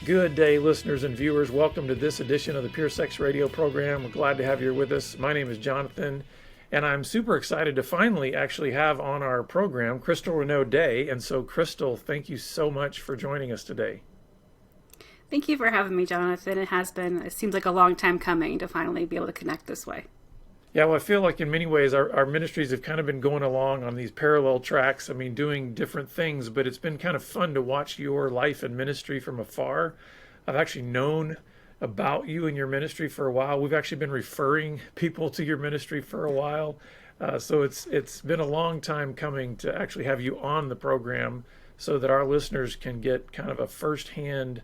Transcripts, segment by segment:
Good day, listeners and viewers. Welcome to this edition of the Pure Sex Radio program. We're glad to have you with us. My name is Jonathan, and I'm super excited to finally actually have on our program Crystal Renaud Day. And so, Crystal, thank you so much for joining us today. Thank you for having me, Jonathan. It seems like a long time coming to finally be able to connect this way. Yeah, well, I feel like in many ways our ministries have kind of been going along on these parallel tracks. I mean, doing different things, but it's been kind of fun to watch your life and ministry from afar. I've actually known about you and your ministry for a while. We've actually been referring people to your ministry for a while. So it's been a long time coming to actually have you on the program so that our listeners can get kind of a firsthand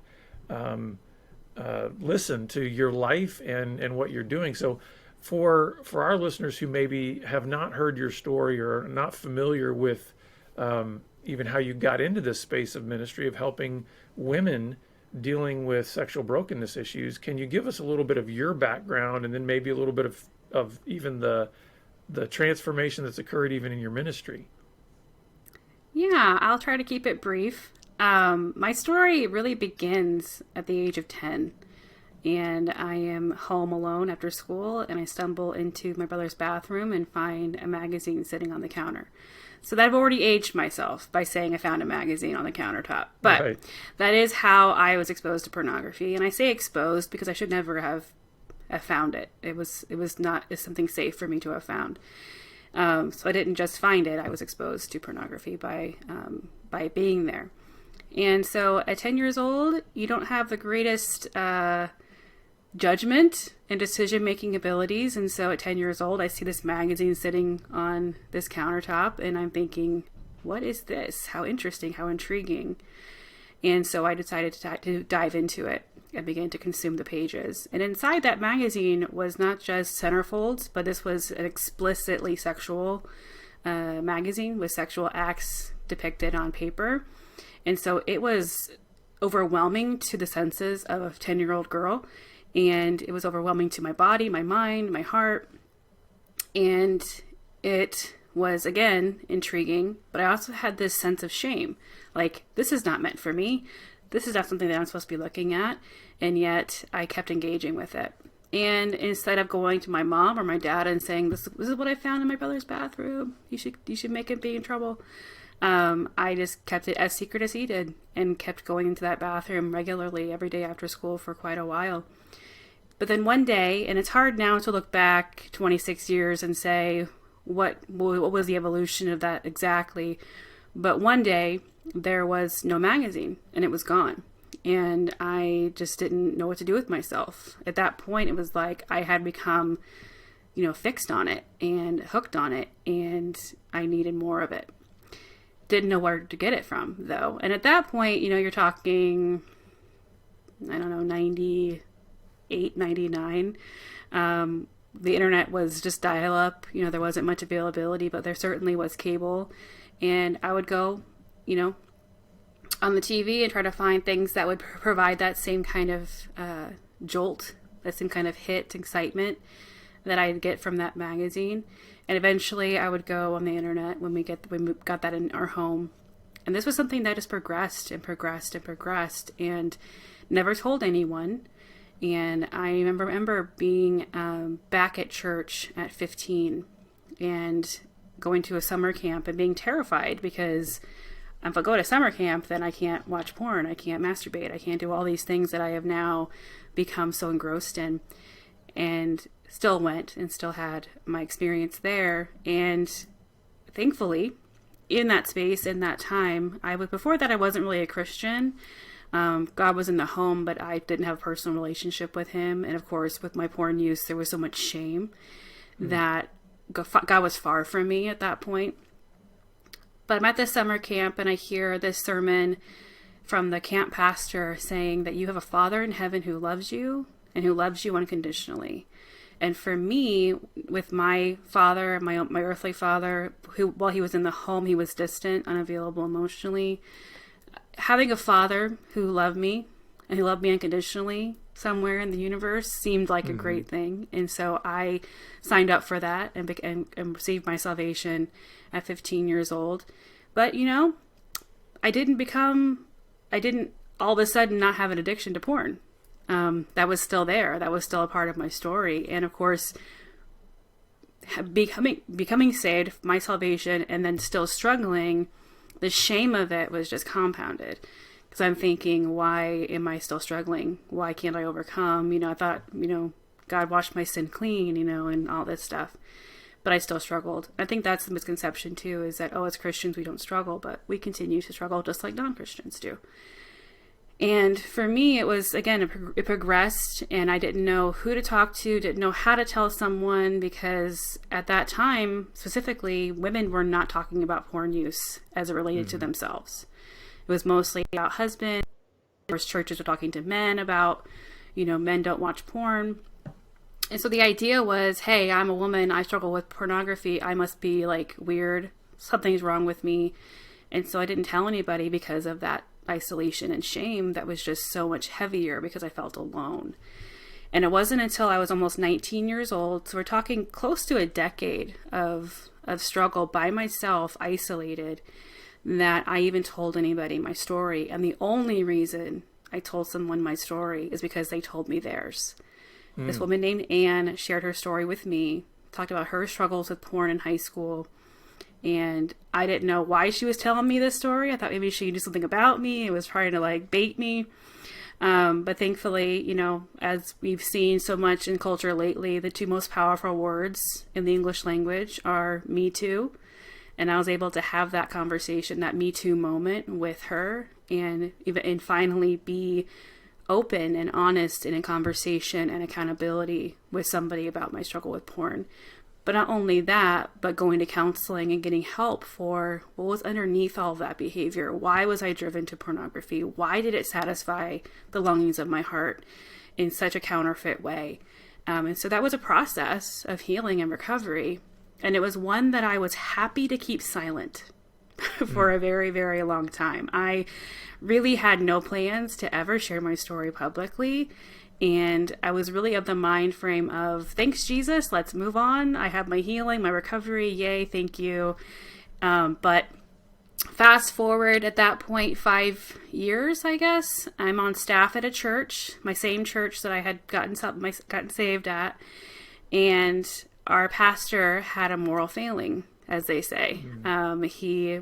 listen to your life and what you're doing. So for our listeners who maybe have not heard your story or are not familiar with even how you got into this space of ministry of helping women dealing with sexual brokenness issues, can you give us a little bit of your background and then maybe a little bit of even the transformation that's occurred even in your ministry? Yeah, I'll try to keep it brief. My story really begins at the age of 10. And I am home alone after school, and I stumble into my brother's bathroom and find a magazine sitting on the counter. So that I've already aged myself by saying I found a magazine on the countertop. But Right. that is how I was exposed to pornography. And I say exposed because I should never have found it. It was not something safe for me to have found. So I didn't just find it. I was exposed to pornography by being there. And so at 10 years old, you don't have the greatest judgment and decision-making abilities. And so at 10 years old, I see this magazine sitting on this countertop and I'm thinking, what is this? How interesting, how intriguing. And so I decided to dive into it and begin to consume the pages. And inside that magazine was not just centerfolds, but this was an explicitly sexual magazine with sexual acts depicted on paper. And so it was overwhelming to the senses of a 10-year-old girl. And it was overwhelming to my body, my mind, my heart. And it was, again, intriguing. But I also had this sense of shame. Like, this is not meant for me. This is not something that I'm supposed to be looking at. And yet I kept engaging with it. And instead of going to my mom or my dad and saying, this is what I found in my brother's bathroom, you should make him be in trouble. I just kept it as secret as he did and kept going into that bathroom regularly every day after school for quite a while. But then one day, and it's hard now to look back 26 years and say, what was the evolution of that exactly? But one day, there was no magazine, and it was gone. And I just didn't know what to do with myself. At that point, it was like I had become, fixed on it and hooked on it, and I needed more of it. Didn't know where to get it from, though. And at that point, you're talking, I don't know, 98, 99. The internet was just dial up. There wasn't much availability, but there certainly was cable. And I would go, on the TV and try to find things that would provide that same kind of jolt, that same kind of hit, excitement that I'd get from that magazine. And eventually I would go on the internet when we got that in our home. And this was something that just progressed and progressed and progressed and never told anyone. And I remember being back at church at 15 and going to a summer camp and being terrified because if I go to summer camp, then I can't watch porn, I can't masturbate, I can't do all these things that I have now become so engrossed in. And still went and still had my experience there. And thankfully, in that space, in that time, before that I wasn't really a Christian. God was in the home, but I didn't have a personal relationship with him. And of course, with my porn use, there was so much shame that God was far from me at that point. But I'm at this summer camp and I hear this sermon from the camp pastor saying that you have a Father in heaven who loves you and who loves you unconditionally. And for me, with my father, my earthly father, who while he was in the home, he was distant, unavailable emotionally, having a father who loved me and who loved me unconditionally somewhere in the universe seemed like a great thing. And so I signed up for that and received my salvation at 15 years old. But, I didn't all of a sudden not have an addiction to porn. That was still there. That was still a part of my story. And of course, becoming saved, my salvation, and then still struggling, the shame of it was just compounded. Because I'm thinking, why am I still struggling? Why can't I overcome? I thought, God washed my sin clean, and all this stuff. But I still struggled. I think that's the misconception too, is that, as Christians, we don't struggle, but we continue to struggle just like non-Christians do. And for me, it was, again, it progressed, and I didn't know who to talk to, didn't know how to tell someone, because at that time, specifically, women were not talking about porn use as it related to themselves. It was mostly about husbands. There was churches were talking to men about, men don't watch porn. And so the idea was, hey, I'm a woman, I struggle with pornography, I must be like weird, something's wrong with me. And so I didn't tell anybody because of that isolation and shame that was just so much heavier, because I felt alone. And it wasn't until I was almost 19 years old, so we're talking close to a decade of struggle by myself, isolated, that I even told anybody my story. And the only reason I told someone my story is because they told me theirs. This woman named Anne shared her story with me, talked about her struggles with porn in high school. And I didn't know why she was telling me this story. I thought maybe she knew something about me. It was trying to bait me. But thankfully, as we've seen so much in culture lately, the two most powerful words in the English language are Me Too. And I was able to have that conversation, that Me Too moment with her, and finally be open and honest and in conversation and accountability with somebody about my struggle with porn. But not only that, but going to counseling and getting help for what was underneath all of that behavior. Why was I driven to pornography? Why did it satisfy the longings of my heart in such a counterfeit way? And so that was a process of healing and recovery. And it was one that I was happy to keep silent for a very, very long time. I really had no plans to ever share my story publicly. And I was really of the mind frame of, thanks, Jesus, let's move on. I have my healing, my recovery. Yay, thank you. But fast forward at that point, 5 years, I guess, I'm on staff at a church, my same church that I had gotten saved at. And our pastor had a moral failing, as they say. He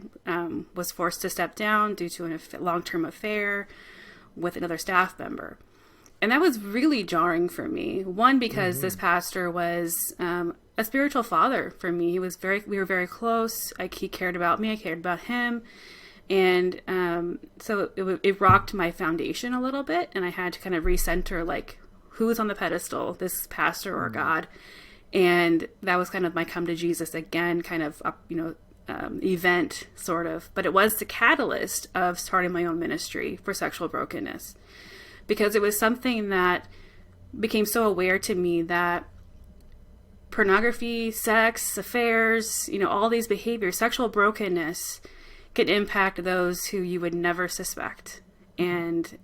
was forced to step down due to a long-term affair with another staff member. And that was really jarring for me. One, because this pastor was a spiritual father for me. We were very close. He cared about me. I cared about him. And so it rocked my foundation a little bit. And I had to kind of recenter, who's on the pedestal, this pastor or God? And that was kind of my come to Jesus again kind of, event, sort of. But it was the catalyst of starting my own ministry for sexual brokenness. Because it was something that became so aware to me that pornography, sex, affairs, all these behaviors, sexual brokenness could impact those who you would never suspect. And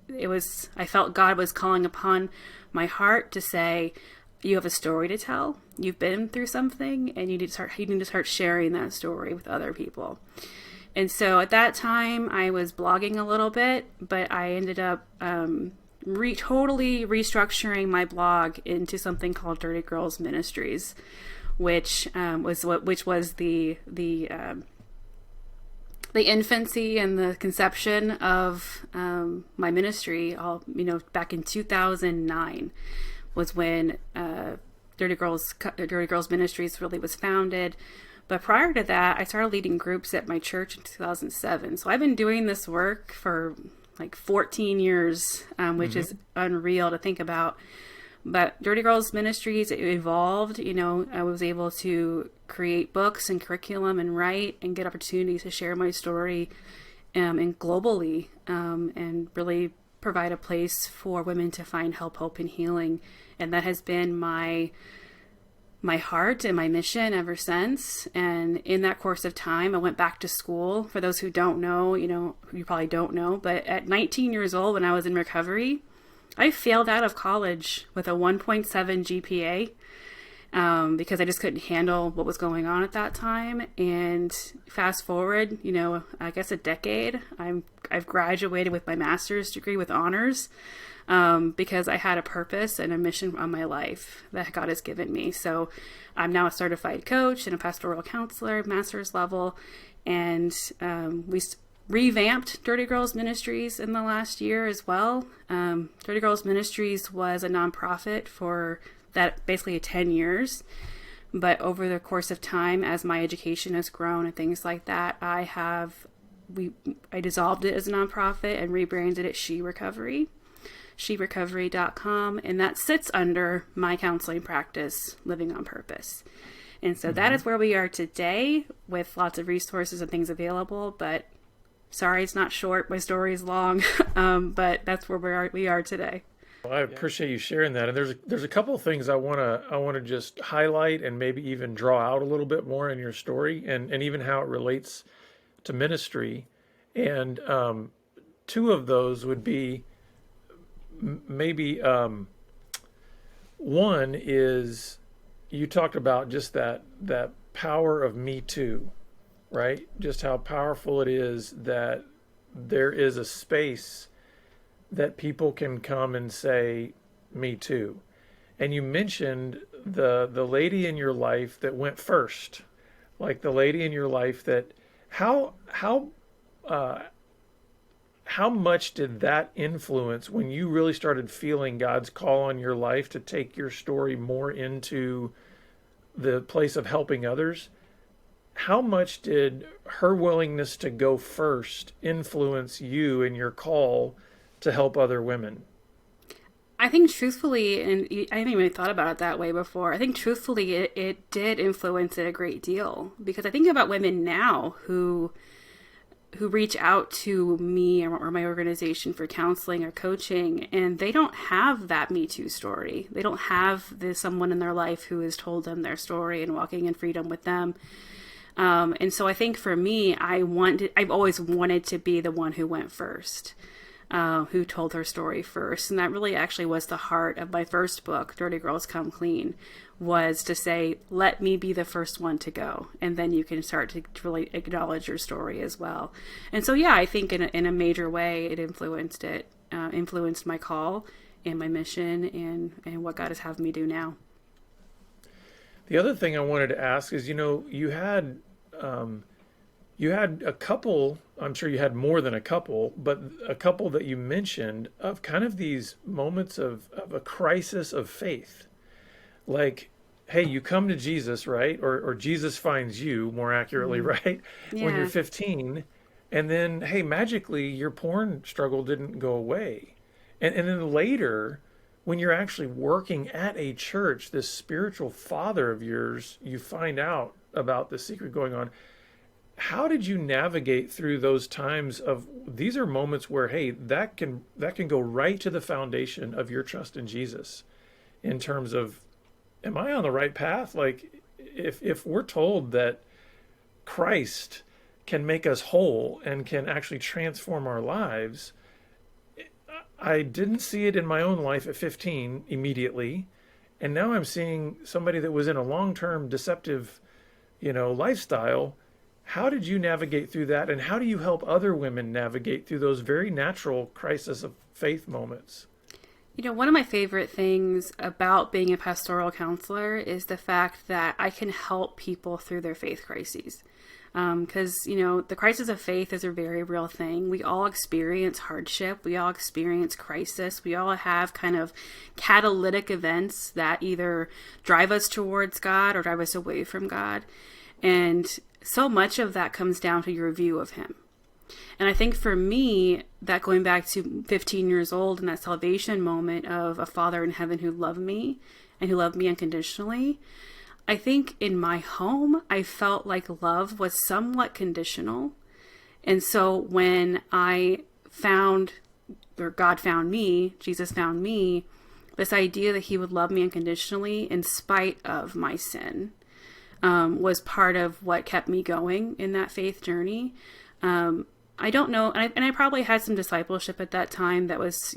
I felt God was calling upon my heart to say, you have a story to tell. You've been through something, and you need to start sharing that story with other people. And so at that time, I was blogging a little bit, but I ended up totally restructuring my blog into something called Dirty Girls Ministries, which was the infancy and the conception of my ministry. Back in 2009 was when Dirty Girls Ministries really was founded. But prior to that, I started leading groups at my church in 2007. So I've been doing this work for 14 years, which is unreal to think about. But Dirty Girls Ministries, it evolved. I was able to create books and curriculum and write and get opportunities to share my story and globally, and really provide a place for women to find help, hope, and healing. And that has been my heart and my mission ever since. And in that course of time, I went back to school. For those who don't know, you probably don't know, but at 19 years old, when I was in recovery, I failed out of college with a 1.7 GPA. because I just couldn't handle what was going on at that time. And fast forward, I guess a decade, I've graduated with my master's degree with honors, because I had a purpose and a mission on my life that God has given me. So I'm now a certified coach and a pastoral counselor, master's level, and we revamped Dirty Girls Ministries in the last year as well. Dirty Girls Ministries was a nonprofit for that basically 10 years. But over the course of time, as my education has grown and things like that, I dissolved it as a nonprofit and rebranded it She Recovery, sherecovery.com, and that sits under my counseling practice, Living on Purpose. And so that is where we are today, with lots of resources and things available. But sorry, it's not short. My story is long, but that's where we are today. Well, I appreciate you sharing that. And there's a couple of things I wanna just highlight and maybe even draw out a little bit more in your story, and even how it relates to ministry. And two of those would be maybe one is, you talked about just that power of Me Too, right? Just how powerful it is that there is a space that people can come and say, Me Too. And you mentioned the lady in your life that went first, like the lady in your life that, how much did that influence when you really started feeling God's call on your life to take your story more into the place of helping others? How much did her willingness to go first influence you in your call to help other women? I think truthfully, and I haven't even thought about it that way before, I think truthfully it did influence it a great deal, because I think about women now who reach out to me or my organization for counseling or coaching, and they don't have that Me Too story. They don't have someone in their life who has told them their story and walking in freedom with them. And so I think for me, I've always wanted to be the one who went first, who told her story first. And that really actually was the heart of my first book, Dirty Girls Come Clean, was to say, let me be the first one to go. And then you can start to really acknowledge your story as well. And so, yeah, I think in a major way, it influenced my call and my mission and what God has had me do now. The other thing I wanted to ask is, you had a couple, I'm sure you had more than a couple, but a couple that you mentioned of kind of these moments of a crisis of faith. Like, hey, you come to Jesus, right? Or Jesus finds you, more accurately, right? Yeah. When you're 15, and then, hey, magically your porn struggle didn't go away. And then later, when you're actually working at a church, this spiritual father of yours, you find out about the secret going on. How did you navigate through those times of, these are moments where, hey, that can go right to the foundation of your trust in Jesus, in terms of, am I on the right path? Like, if we're told that Christ can make us whole and can actually transform our lives, I didn't see it in my own life at 15 immediately. And now I'm seeing somebody that was in a long-term deceptive, lifestyle. How did you navigate through that? And how do you help other women navigate through those very natural crisis of faith moments? One of my favorite things about being a pastoral counselor is the fact that I can help people through their faith crises. Because, the crisis of faith is a very real thing. We all experience hardship. We all experience crisis. We all have kind of catalytic events that either drive us towards God or drive us away from God. And so much of that comes down to your view of Him. And I think for me, that going back to 15 years old and that salvation moment of a Father in heaven who loved me and who loved me unconditionally, I think in my home, I felt like love was somewhat conditional. And so when I found, or God found me, Jesus found me, this idea that He would love me unconditionally in spite of my sin was part of what kept me going in that faith journey. I don't know, and I probably had some discipleship at that time that was,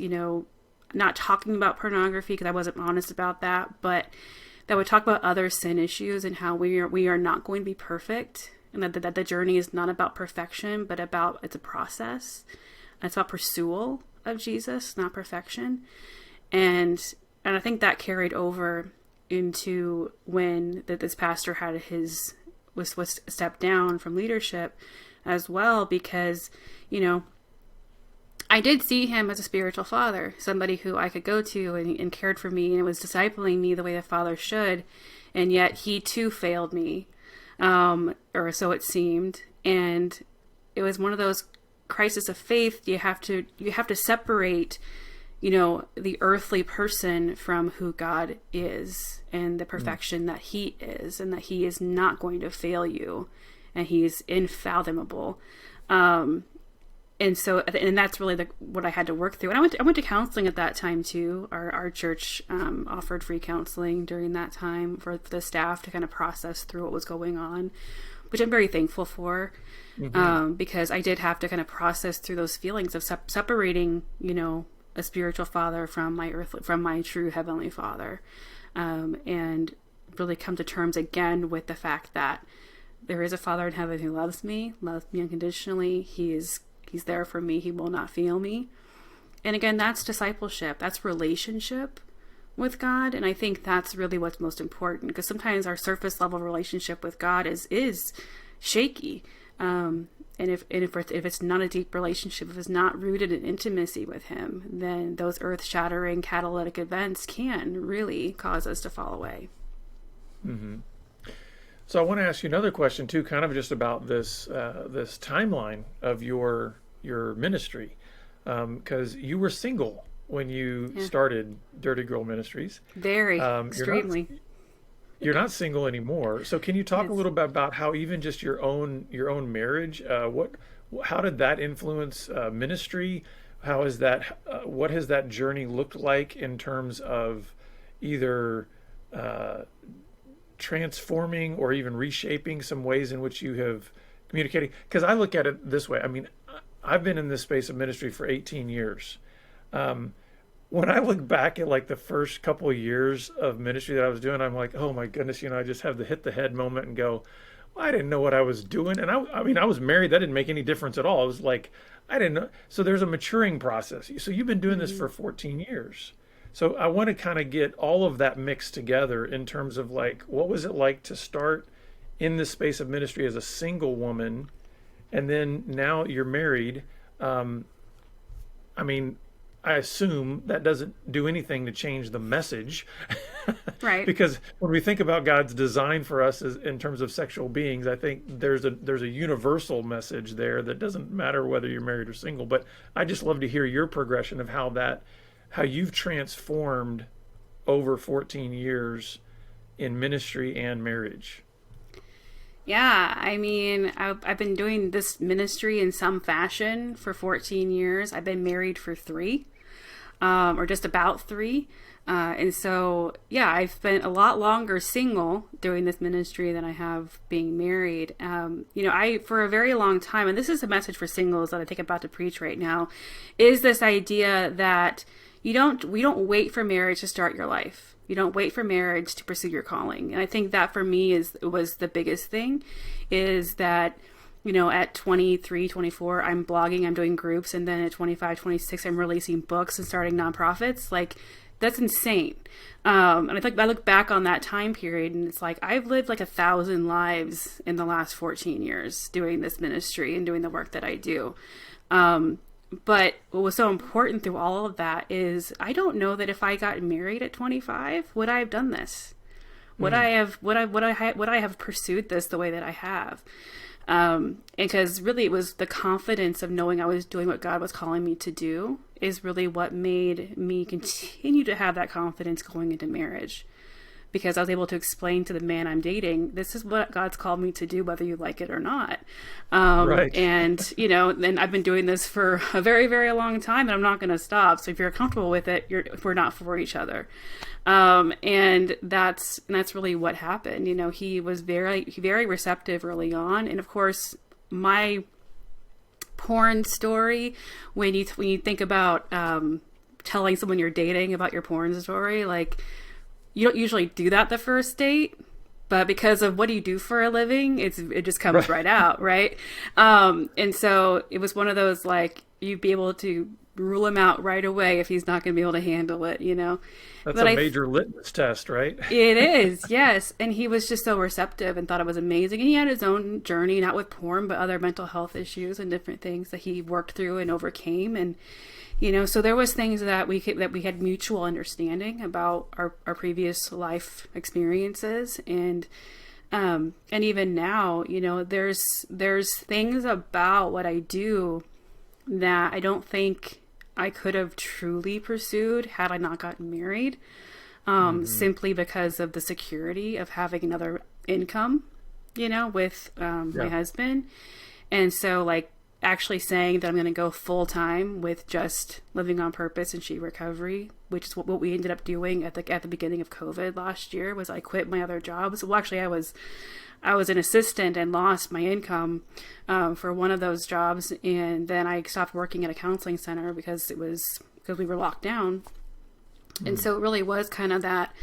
not talking about pornography because I wasn't honest about that, but that would talk about other sin issues and how we are not going to be perfect, and that the journey is not about perfection, but it's a process. And it's about pursual of Jesus, not perfection. And I think that carried over into when this pastor had was stepped down from leadership as well, because, I did see him as a spiritual father, somebody who I could go to and cared for me and was discipling me the way a father should. And yet he too failed me, or so it seemed. And it was one of those crises of faith. You have to separate, the earthly person from who God is and the perfection that he is, and that he is not going to fail you, and he is infathomable. And that's really what I had to work through. And I went to counseling at that time too. Our church offered free counseling during that time for the staff to kind of process through what was going on, which I'm very thankful for, because I did have to kind of process through those feelings of separating, a spiritual father from my true heavenly Father, and really come to terms again with the fact that there is a Father in heaven who loves me unconditionally. He's there for me. He will not fail me. And again, that's discipleship. That's relationship with God. And I think that's really what's most important, because sometimes our surface level relationship with God is shaky. And if it's not a deep relationship, if it's not rooted in intimacy with him, then those earth-shattering catalytic events can really cause us to fall away. Mm-hmm. So I want to ask you another question too, kind of just about this timeline of your ministry, because you were single when you started Dirty Girl Ministries. Very extremely. You're not single anymore. So can you talk a little bit about how even just your own marriage, how did that influence ministry? How is that? What has that journey looked like in terms of either transforming or even reshaping some ways in which you have communicated? Because I look at it this way. I mean, I've been in this space of ministry for 18 years. When I look back at like the first couple of years of ministry that I was doing, I'm like, oh my goodness, I just have the hit the head moment and go, well, I didn't know what I was doing. And I mean, I was married. That didn't make any difference at all. I was like, I didn't know. So there's a maturing process. So you've been doing this for 14 years. So I want to kind of get all of that mixed together in terms of like, what was it like to start in this space of ministry as a single woman, and then now you're married? I mean, I assume that doesn't do anything to change the message. Right. Because when we think about God's design for us in terms of sexual beings, I think there's a universal message there that doesn't matter whether you're married or single. But I just love to hear your progression of how you've transformed over 14 years in ministry and marriage. Yeah, I mean, I've been doing this ministry in some fashion for 14 years. I've been married for 3, or just about 3. And so, yeah, I've spent a lot longer single doing this ministry than I have being married. For a very long time, and this is a message for singles that I think I'm about to preach right now, is this idea that we don't wait for marriage to start your life. You don't wait for marriage to pursue your calling. And I think that for me was the biggest thing, is that, at 23, 24, I'm blogging, I'm doing groups. And then at 25, 26, I'm releasing books and starting nonprofits. Like, that's insane. And I look back on that time period, and it's like, I've lived like 1,000 lives in the last 14 years doing this ministry and doing the work that I do. But what was so important through all of that is I don't know that if I got married at 25, would I have done this? Would I have pursued this the way that I have? And because really it was the confidence of knowing I was doing what God was calling me to do is really what made me continue to have that confidence going into marriage. Because I was able to explain to the man I'm dating, this is what God's called me to do, whether you like it or not. Right. And, then I've been doing this for a very, very long time, and I'm not going to stop. So if you're comfortable with it, we're not for each other. And that's really what happened. He was very, very receptive early on. And of course, my porn story, when you think about telling someone you're dating about your porn story, like, you don't usually do that the first date, but because of what do you do for a living, it just comes Right. right out, right? And so it was one of those like you'd be able to rule him out right away if he's not going to be able to handle it, you know. That's But a I major litmus test, right? it is, yes. And he was just so receptive and thought it was amazing. And he had his own journey, not with porn, but other mental health issues and different things that he worked through and overcame. And you know, so there was things that we had mutual understanding about our previous life experiences. And even now, you know, there's things about what I do that I don't think I could have truly pursued had I not gotten married, Hmm. simply because of the security of having another income, you know, with my Yeah. husband. And so, like, actually saying that I'm going to go full time with just living on purpose and she recovery, which is what we ended up doing at the beginning of COVID last year, was I quit my other jobs. Well, actually, I was an assistant and lost my income for one of those jobs, and then I stopped working at a counseling center because we were locked down. And Mm. so it really was kind of that,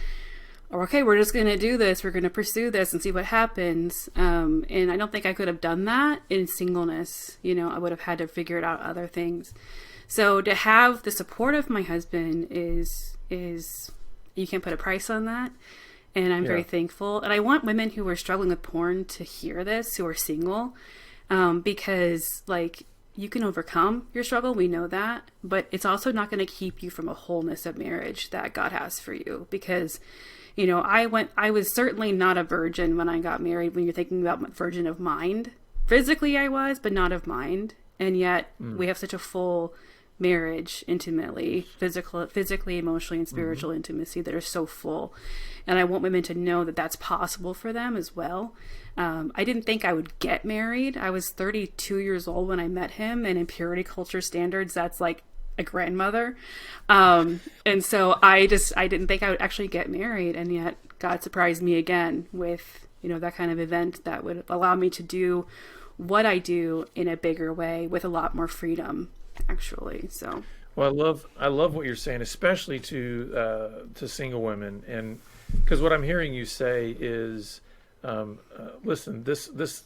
okay, we're just going to do this. We're going to pursue this and see what happens. And I don't think I could have done that in singleness. You know, I would have had to figure it out other things. So to have the support of my husband is you can't put a price on that. And I'm very Yeah. thankful. And I want women who are struggling with porn to hear this, who are single, because like you can overcome your struggle. We know that, but it's also not going to keep you from a wholeness of marriage that God has for you. Because, you know, I was certainly not a virgin when I got married. When you're thinking about virgin of mind, physically I was, but not of mind. And yet Mm. we have such a full marriage intimately, physically, emotionally, and Hmm. spiritual intimacy that are so full. And I want women to know that that's possible for them as well. I didn't think I would get married. I was 32 years old when I met him, and in purity culture standards, that's like a grandmother. And so I didn't think I would actually get married, and yet God surprised me again with, you know, that kind of event that would allow me to do what I do in a bigger way with a lot more freedom, actually. So Well, I love what you're saying, especially to single women, and because what I'm hearing you say is, listen, this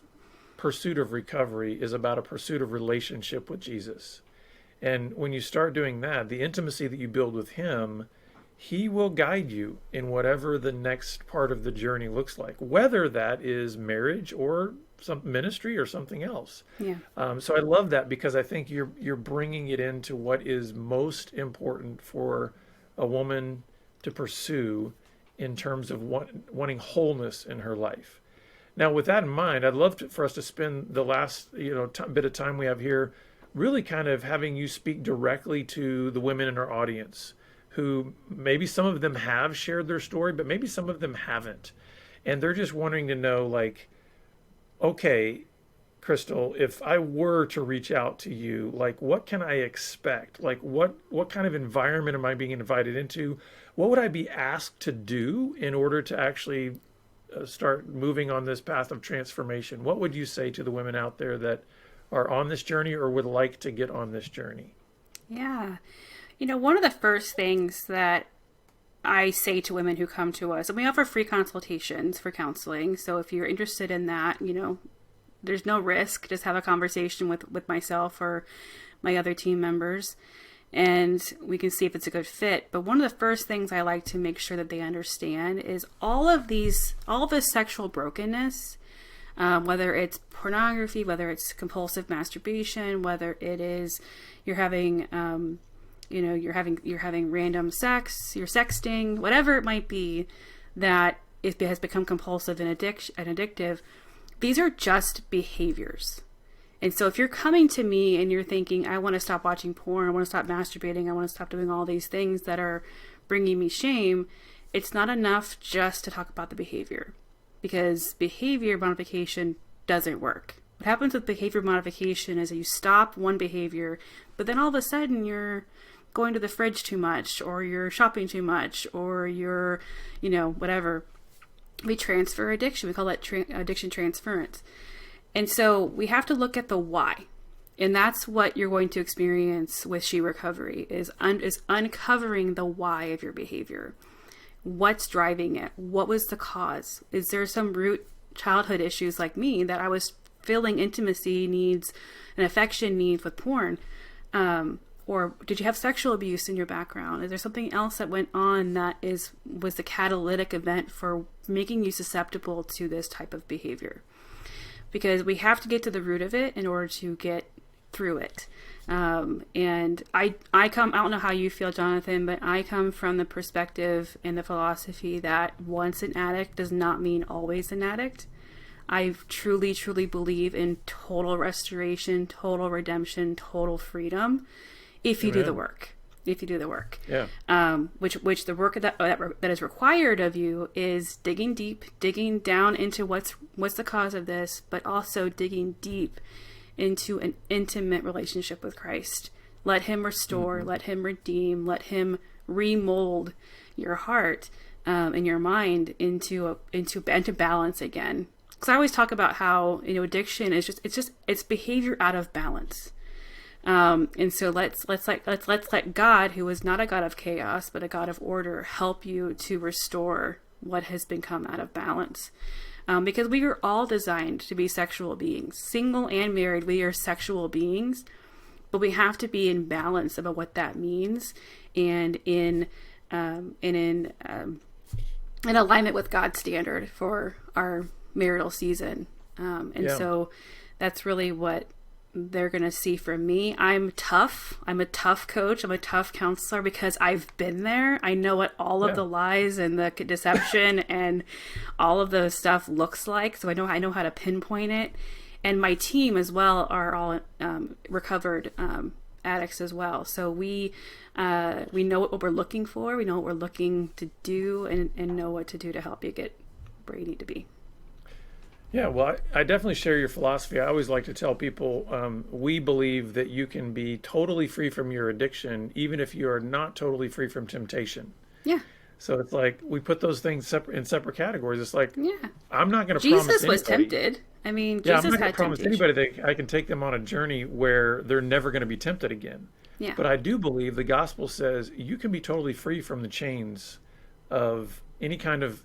pursuit of recovery is about a pursuit of relationship with Jesus. And when you start doing that, the intimacy that you build with Him, He will guide you in whatever the next part of the journey looks like, whether that is marriage or some ministry or something else. yeah, So I love that because I think you're bringing it into what is most important for a woman to pursue in terms of wanting wholeness in her life. Now, with that in mind, I'd love for us to spend the last bit of time we have here, really kind of having you speak directly to the women in our audience, who maybe some of them have shared their story, but maybe some of them haven't, and they're just wanting to know, like, okay, Crystal, if I were to reach out to you, like, what can I expect? Like, what kind of environment am I being invited into? What would I be asked to do in order to actually start moving on this path of transformation? What would you say to the women out there that are on this journey or would like to get on this journey? yeah. You know, one of the first things that I say to women who come to us, and we offer free consultations for counseling. So if you're interested in that, you know, there's no risk. Just have a conversation with myself or my other team members, and we can see if it's a good fit. But one of the first things I like to make sure that they understand is all of this sexual brokenness, whether it's pornography, whether it's compulsive masturbation, whether it is you're having you're having random sex, you're sexting, whatever it might be, that it has become compulsive and addictive. These are just behaviors. And so if you're coming to me and you're thinking, I want to stop watching porn, I want to stop masturbating, I want to stop doing all these things that are bringing me shame, it's not enough just to talk about the behavior, because behavior modification doesn't work. What happens with behavior modification is that you stop one behavior, but then all of a sudden you're going to the fridge too much, or you're shopping too much, or you're, you know, whatever. We transfer addiction. We call that addiction transference. And so we have to look at the why. And that's what you're going to experience with She Recovery is uncovering the why of your behavior. what's driving it? What was the cause? Is there some root childhood issues like me that I was filling intimacy needs and affection needs with porn? Or did you have sexual abuse in your background? Is there something else that went on that was the catalytic event for making you susceptible to this type of behavior? Because we have to get to the root of it in order to get through it. And I don't know how you feel, Jonathan, but I come from the perspective and the philosophy that once an addict does not mean always an addict. I truly, truly believe in total restoration, total redemption, total freedom. If you do the work, Yeah. which the work that is required of you is digging deep, digging down into what's the cause of this, but also digging deep into an intimate relationship with Christ. Let him restore, let him redeem, let him remold your heart and your mind into balance again. Because I always talk about how, addiction is it's behavior out of balance. And so let's let God, who is not a God of chaos, but a God of order, help you to restore what has become out of balance. Because we are all designed to be sexual beings, single and married. We are sexual beings, but we have to be in balance about what that means, and in alignment with God's standard for our marital season. So that's really what they're going to see from me. I'm tough. I'm a tough coach. I'm a tough counselor because I've been there. I know what all of the lies and the deception and all of the stuff looks like. So I know how to pinpoint it. And my team as well are all recovered addicts as well. So we know what we're looking for. We know what we're looking to do, and know what to do to help you get where you need to be. Yeah, well, I definitely share your philosophy. I always like to tell people we believe that you can be totally free from your addiction, even if you are not totally free from temptation. Yeah. So it's like we put those things in separate categories. It's like, I'm not going to Jesus promise was anybody, tempted. I mean, I'm Jesus not going had to promise temptation. anybody that I can take them on a journey where they're never going to be tempted again. Yeah. But I do believe the gospel says you can be totally free from the chains of any kind of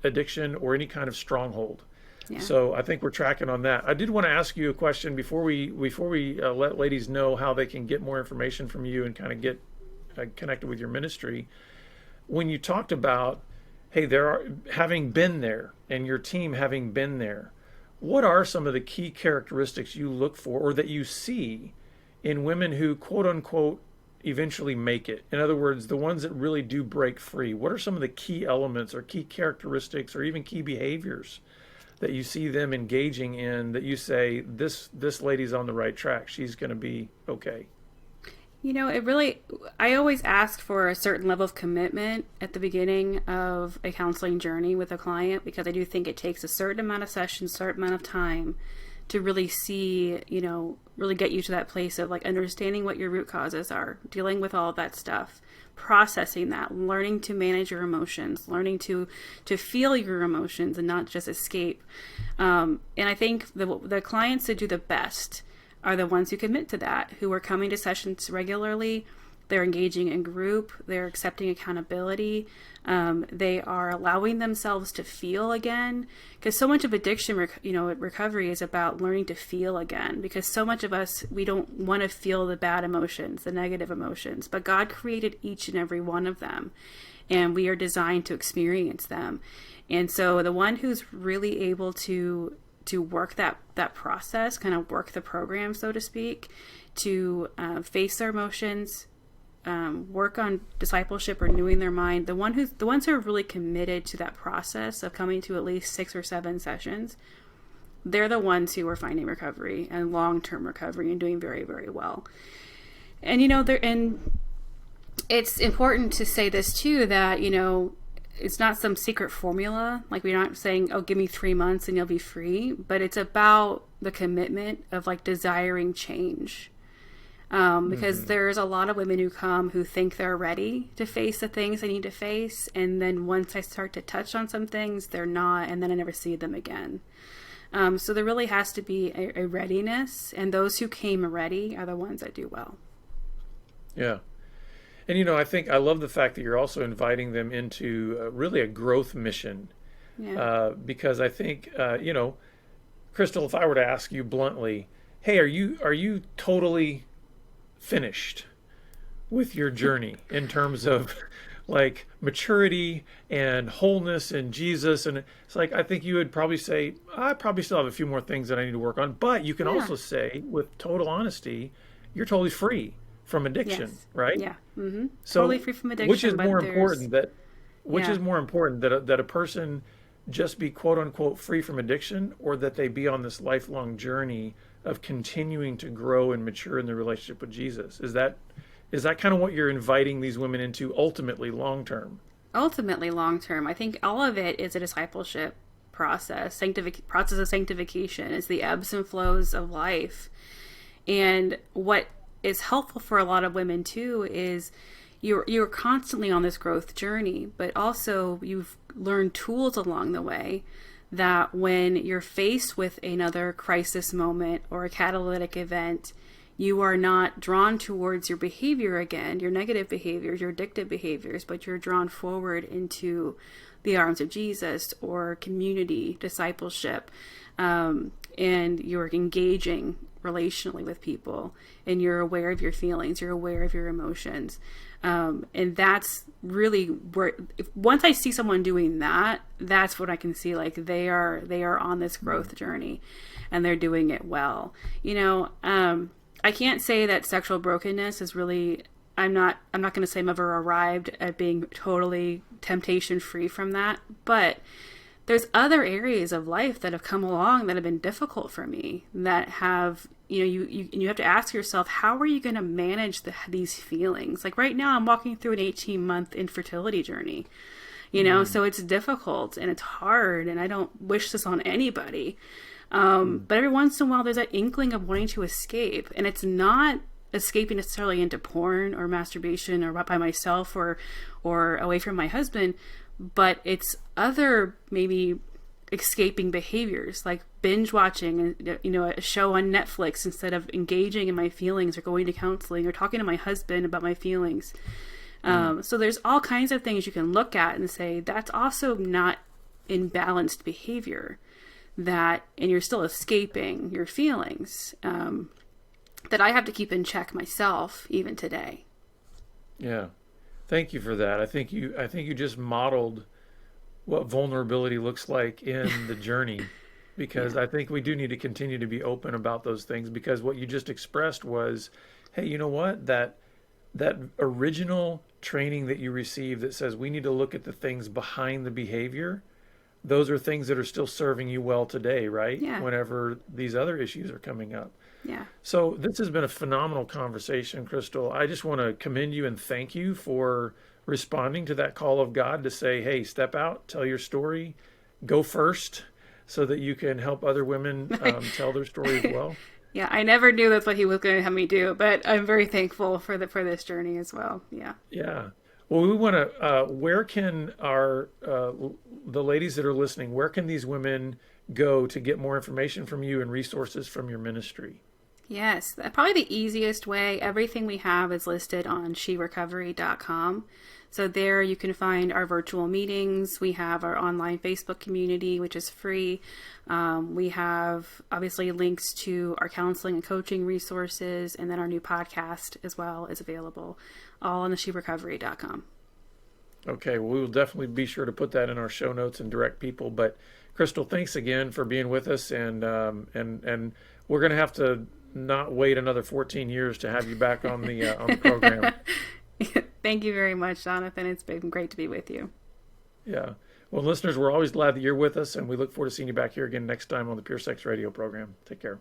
addiction or any kind of stronghold. Yeah. So I think we're tracking on that. I did want to ask you a question before we let ladies know how they can get more information from you and kind of get connected with your ministry. When you talked about, hey, having been there and your team having been there, what are some of the key characteristics you look for or that you see in women who quote unquote eventually make it? In other words, the ones that really do break free. What are some of the key elements or key characteristics or even key behaviors that you see them engaging in that you say, this lady's on the right track, she's going to be okay? I always ask for a certain level of commitment at the beginning of a counseling journey with a client, because I do think it takes a certain amount of sessions, certain amount of time to really see, really get you to that place of like understanding what your root causes are, dealing with all of that stuff, processing that, learning to manage your emotions, learning to feel your emotions and not just escape. And I think the clients that do the best are the ones who commit to that, who are coming to sessions regularly. They're engaging in group. They're accepting accountability. They are allowing themselves to feel again. Because so much of addiction, recovery is about learning to feel again. Because so much of us, we don't want to feel the bad emotions, the negative emotions. But God created each and every one of them. And we are designed to experience them. And so the one who's really able to work that process, kind of work the program, so to speak, to face their emotions, work on discipleship, renewing their mind. The ones who are really committed to that process of coming to at least 6 or 7 sessions, they're the ones who are finding recovery and long-term recovery and doing very, very well. And it's important to say this too, that it's not some secret formula. Like, we're not saying, oh, give me 3 months and you'll be free, but it's about the commitment of like desiring change. Because there's a lot of women who come who think they're ready to face the things they need to face. And then once I start to touch on some things, they're not, and then I never see them again. So there really has to be a readiness, and those who came ready are the ones that do well. Yeah. And I think I love the fact that you're also inviting them into really a growth mission, Yeah. because I think Crystal, if I were to ask you bluntly, hey, are you totally finished with your journey in terms of like maturity and wholeness in Jesus? And it's like, I think you would probably say, I probably still have a few more things that I need to work on. But you can Yeah. also say, with total honesty, you're totally free from addiction, Yes. right? Yeah. Mm-hmm. Totally So, free from which is addiction, more but there's, important that, which yeah. is more important that a person just be quote unquote free from addiction, or that they be on this lifelong journey of continuing to grow and mature in the relationship with Jesus? Is that kind of what you're inviting these women into ultimately long term? Ultimately, long term, I think all of it is a discipleship process of sanctification. Is the ebbs and flows of life. And what is helpful for a lot of women too is you're constantly on this growth journey, but also you've learned tools along the way that when you're faced with another crisis moment or a catalytic event, you are not drawn towards your behavior again, your negative behaviors, your addictive behaviors, but you're drawn forward into the arms of Jesus or community, discipleship, and you're engaging relationally with people, and you're aware of your feelings, you're aware of your emotions. And that's really where, once I see someone doing that, that's what I can see, like they are on this growth journey and they're doing it well. I can't say that sexual brokenness is really, I'm not going to say I've ever arrived at being totally temptation free from that, but there's other areas of life that have come along that have been difficult for me, that have, you have to ask yourself, how are you going to manage these feelings? Like right now I'm walking through an 18-month infertility journey, so it's difficult and it's hard, and I don't wish this on anybody. But every once in a while there's that inkling of wanting to escape, and it's not escaping necessarily into porn or masturbation or by myself or away from my husband, but it's other maybe escaping behaviors like binge watching a show on Netflix instead of engaging in my feelings or going to counseling or talking to my husband about my feelings. So there's all kinds of things you can look at and say that's also not imbalanced behavior, and you're still escaping your feelings, that I have to keep in check myself even today. Yeah. Thank you for that. I think you just modeled what vulnerability looks like in the journey, because Yeah. I think we do need to continue to be open about those things, because what you just expressed was, hey, you know what? That original training that you received that says we need to look at the things behind the behavior, those are things that are still serving you well today, right? Yeah. Whenever these other issues are coming up. Yeah. So this has been a phenomenal conversation, Crystal. I just want to commend you and thank you for responding to that call of God to say, hey, step out, tell your story, go first, so that you can help other women tell their story as well. Yeah, I never knew that's what he was going to have me do, but I'm very thankful for this journey as well. Yeah. Yeah. Well, we want to, where can the ladies that are listening, where can these women go to get more information from you and resources from your ministry? Yes, probably the easiest way. Everything we have is listed on sherecovery.com. So there you can find our virtual meetings. We have our online Facebook community, which is free. We have obviously links to our counseling and coaching resources, and then our new podcast as well is available, all on the sherecovery.com. Okay, well, we will definitely be sure to put that in our show notes and direct people. But Crystal, thanks again for being with us, and we're going to have to not wait another 14 years to have you back on the program. Thank you very much, Jonathan. It's been great to be with you. Yeah. Well, listeners, we're always glad that you're with us, and we look forward to seeing you back here again next time on the Pure Sex Radio program. Take care.